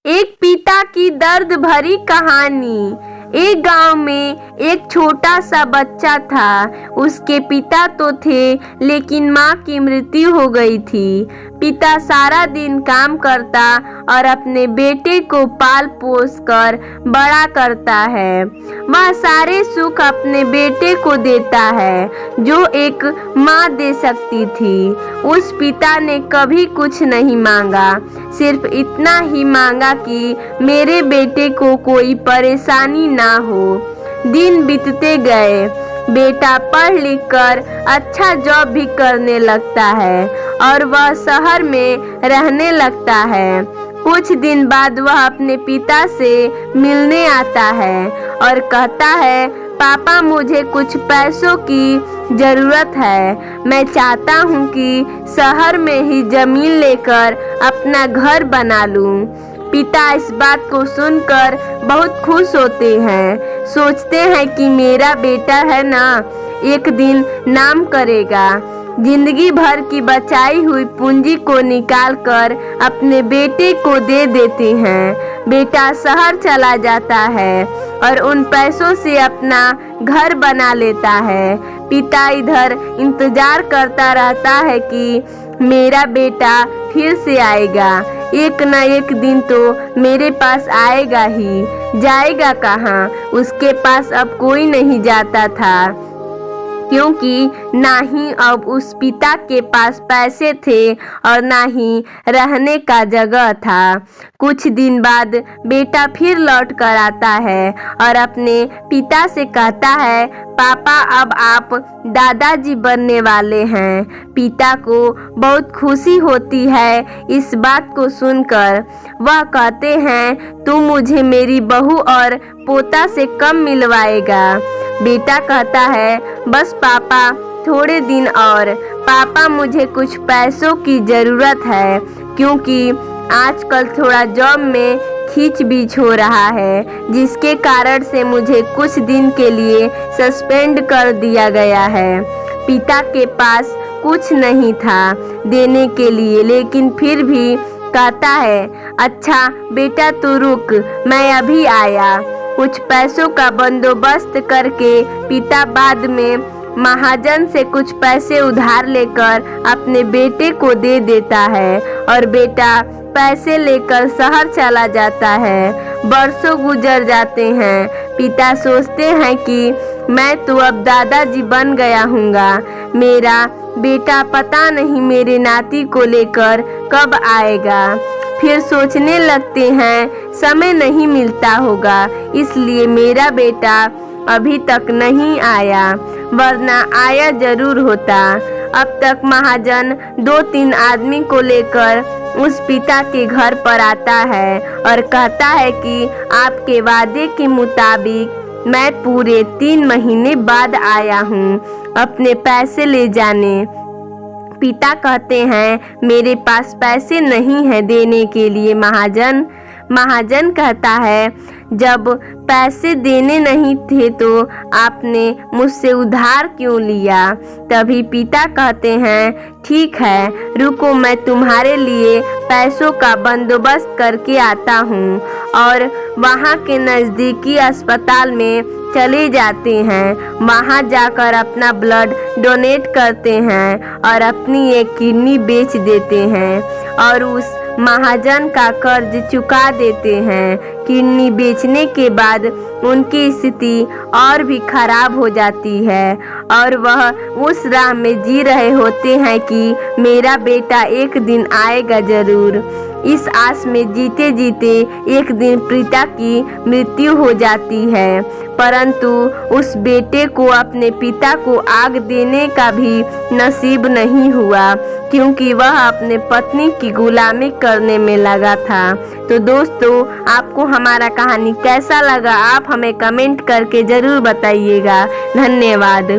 एक पिता की दर्द भरी कहानी। एक गांव में एक छोटा सा बच्चा था। उसके पिता तो थे लेकिन माँ की मृत्यु हो गई थी। पिता सारा दिन काम करता और अपने बेटे को पाल पोस कर बड़ा करता है। वह सारे सुख अपने बेटे को देता है जो एक माँ दे सकती थी। उस पिता ने कभी कुछ नहीं मांगा, सिर्फ इतना ही मांगा कि मेरे बेटे को कोई परेशानी ना हो। दिन बीतते गए, बेटा पढ़ लिख कर अच्छा जॉब भी करने लगता है और वह शहर में रहने लगता है। कुछ दिन बाद वह अपने पिता से मिलने आता है और कहता है, पापा मुझे कुछ पैसों की ज़रूरत है। मैं चाहता हूँ कि शहर में ही ज़मीन लेकर अपना घर बना लूँ। पिता इस बात को सुनकर बहुत खुश होते हैं। सोचते हैं कि मेरा बेटा है ना, एक दिन नाम करेगा। जिंदगी भर की बचाई हुई पूंजी को निकालकर अपने बेटे को दे देते हैं। बेटा शहर चला जाता है और उन पैसों से अपना घर बना लेता है। पिता इधर इंतजार करता रहता है कि मेरा बेटा फिर से आएगा, एक न एक दिन तो मेरे पास आएगा ही। जाएगा कहाँ? उसके पास अब कोई नहीं जाता था, क्योंकि ना ही अब उस पिता के पास पैसे थे और ना ही रहने का जगह था। कुछ दिन बाद बेटा फिर लौट कर आता है और अपने पिता से कहता है, पापा अब आप दादाजी बनने वाले हैं। पिता को बहुत खुशी होती है इस बात को सुनकर। वह कहते हैं, तू मुझे मेरी बहू और पोता से कम मिलवाएगा। बेटा कहता है, बस पापा थोड़े दिन और। पापा मुझे कुछ पैसों की ज़रूरत है, क्योंकि आजकल थोड़ा जॉब में खींच बीच हो रहा है, जिसके कारण से मुझे कुछ दिन के लिए सस्पेंड कर दिया गया है। पिता के पास कुछ नहीं था देने के लिए, लेकिन फिर भी कहता है, अच्छा बेटा तू रुक, मैं अभी आया। कुछ पैसों का बंदोबस्त करके पिता बाद में महाजन से कुछ पैसे उधार लेकर अपने बेटे को दे देता है और बेटा पैसे लेकर शहर चला जाता है। बरसों गुजर जाते हैं। पिता सोचते हैं कि मैं तो अब दादाजी बन गया हूँगा। मेरा बेटा पता नहीं मेरे नाती को लेकर कब आएगा। फिर सोचने लगते हैं, समय नहीं मिलता होगा, इसलिए मेरा बेटा अभी तक नहीं आया, वरना आया जरूर होता। अब तक महाजन 2-3 आदमी को लेकर उस पिता के घर पर आता है और कहता है कि आपके वादे के मुताबिक मैं पूरे 3 महीने बाद आया हूँ अपने पैसे ले जाने। पिता कहते हैं, मेरे पास पैसे नहीं है देने के लिए महाजन। महाजन कहता है, जब पैसे देने नहीं थे तो आपने मुझसे उधार क्यों लिया? तभी पिता कहते हैं, ठीक है रुको, मैं तुम्हारे लिए पैसों का बंदोबस्त करके आता हूँ। और वहाँ के नज़दीकी अस्पताल में चले जाते हैं। वहाँ जाकर अपना ब्लड डोनेट करते हैं और अपनी एक किडनी बेच देते हैं और उस महाजन का कर्ज चुका देते हैं। किडनी बेचने के बाद उनकी स्थिति और भी खराब हो जाती है और वह उस राह में जी रहे होते हैं कि मेरा बेटा एक दिन आएगा जरूर। इस आस में जीते जीते एक दिन पिता की मृत्यु हो जाती है, परंतु उस बेटे को अपने पिता को आग देने का भी नसीब नहीं हुआ, क्योंकि वह अपने पत्नी की गुलामी करने में लगा था। तो दोस्तों, आपको हमारा कहानी कैसा लगा आप हमें कमेंट करके ज़रूर बताइएगा। धन्यवाद।